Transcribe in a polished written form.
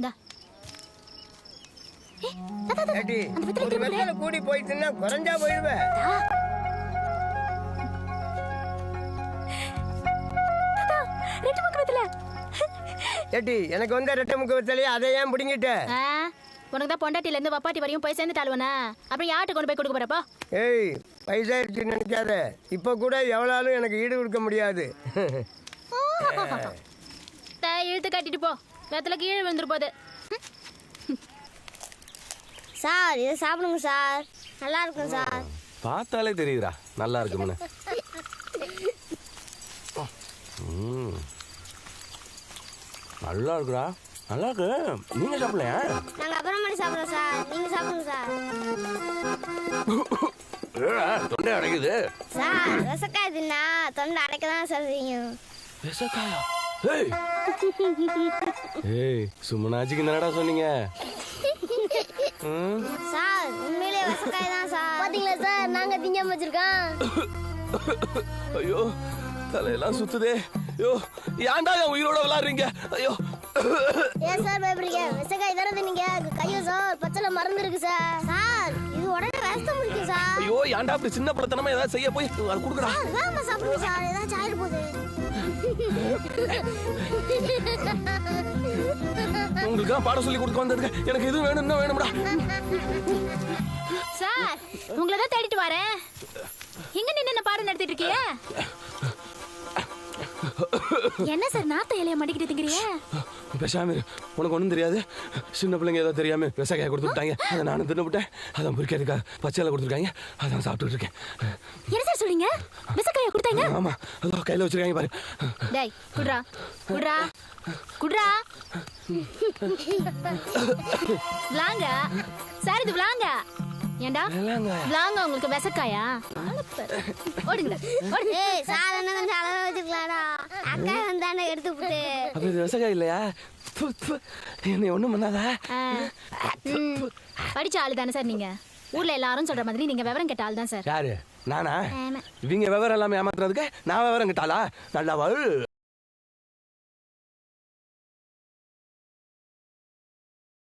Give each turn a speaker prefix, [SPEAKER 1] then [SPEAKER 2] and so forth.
[SPEAKER 1] இந்தா.
[SPEAKER 2] ஏடி, ஒரு வெத்தலை கூடி போயிட்டுன்னா குறைஞ்சா போயிடுவேன். ஏடி, எனக்கு வந்த ரெட்டை முக்கு வெத்தலையே அதை ஏன் பிடிங்கிட்ட?
[SPEAKER 1] உனக்கு தான் பொண்டாட்டில இருந்து வப்பாட்டி வரையும் போய் சேர்ந்துட்டாளுவனா? அப்புறம் யார்கிட்ட கொண்டு போய் கொடுக்க போறப்போ?
[SPEAKER 2] ஏய், வயசாயிடுச்சு நினைக்காத. இப்ப கூட எவ்வளவு எனக்கு ஈடு கொடுக்க முடியாது.
[SPEAKER 1] இழுத்து கட்டிட்டு போ, வெத்தலை கீழே விழுந்துரு போகுது.
[SPEAKER 3] சார் இதை சாப்பிடுங்க சார், நல்லா இருக்கும் சார்.
[SPEAKER 4] பார்த்தாலே தெரியுதுடா நல்லா இருக்கும்னு. நல்லா இருக்குடா, நல்லா இருக்கு. நீங்க சாப்பிடலையா?
[SPEAKER 3] நாங்க அப்புறமா சாப்பிடுறோம் சார், நீங்க சாப்பிடுங்க சார்.
[SPEAKER 4] தொண்டை அடைக்குது
[SPEAKER 3] சார். விசக்காய் தின்னா தொண்டை அடைக்க தான் சார் செய்யும்.
[SPEAKER 4] விசக்காயா? ஏய் ஏய், சும்மனாச்சிக்கு என்னடா சொன்னீங்க?
[SPEAKER 3] சார் உண்மையிலே விசக்காய் தான் சார். பாத்தீங்களா சார், நாங்க திங்காம வச்சிருக்கோம்.
[SPEAKER 4] ஐயோ, தலையெல்லாம் சுத்துதே. ஐயோ, ஏன்டா என் உயிரோட விளையாடுறீங்க? ஐயோ,
[SPEAKER 3] ஏன் சார் பயப்படுறீங்க? விசக்காய் தானே தின்னீங்க. கையோ சார் பச்சளை மருந்து இருக்கு சார். சார் இது உடனே விஷம் முடிக்கும் சார்.
[SPEAKER 4] ஐயோ, ஏன்டா அப்படி சின்ன பழத்தனமா ஏதாவது செய்ய போய் அது கொடுக்குறா?
[SPEAKER 3] வேகமா சாப்பிடுங்க சார், ஏதாச்சும் ஆயிட போகுது.
[SPEAKER 4] உங்களுக்கு பாடம் சொல்லி கொடுக்க வந்ததுக்கு எனக்கு எதுவும் வேணும்னா வேணும்டா.
[SPEAKER 1] சார் உங்களை தான் தேடிட்டு வரேன். எங்க நின்னு என்ன பாடம் நடத்திட்டு இருக்கீங்க? என்ன சார் நாத்த இலைய மடிக்கிட்டு திங்கிறீங்க?
[SPEAKER 4] பேசாம உனக்கு ஒன்றும் தெரியாது. சின்ன பிள்ளைங்க ஏதோ தெரியாம விசக்காயை கொடுத்துட்டாங்க, அதை நானும் தின்னுவிட்டேன். அதான் பொறிக்கிறதுக்காக பச்சையில கொடுத்துருக்காங்க, அதான் சாப்பிட்டு இருக்கேன்.
[SPEAKER 1] என்ன சார் சொல்றீங்க? விசக்காயை கொடுத்தாங்க?
[SPEAKER 4] ஆமா, அதோ கையில வச்சிருக்காங்க பாரு.
[SPEAKER 1] டேய் குட்ரா குட்ரா குட்ரா. விளாங்க சார், இது விளாங்க. ஏண்டா விளாங்க உங்களுக்கு விசக்காயா? ஓடுங்க.
[SPEAKER 3] ஏய் சார் என்ன கொஞ்சம் அளவா வச்சுக்கலாடா. அக்கா வந்தானே எடுத்து போட்டு.
[SPEAKER 4] அப்ப இது விசக்காய் இல்லையா? என்னை ஒண்ணும் பண்ணாதா?
[SPEAKER 1] படிச்ச ஆளு தானே சார் நீங்க? ஊர்ல எல்லாரும் சொல்ற மாதிரி நீங்க விவரம் கேட்ட ஆள் தான் சார்.
[SPEAKER 4] யாரு? நானா? இவங்க விவரம் எல்லாமே ஏமாத்துறதுக்கு நான் விவரம் கேட்டாளா? நல்லா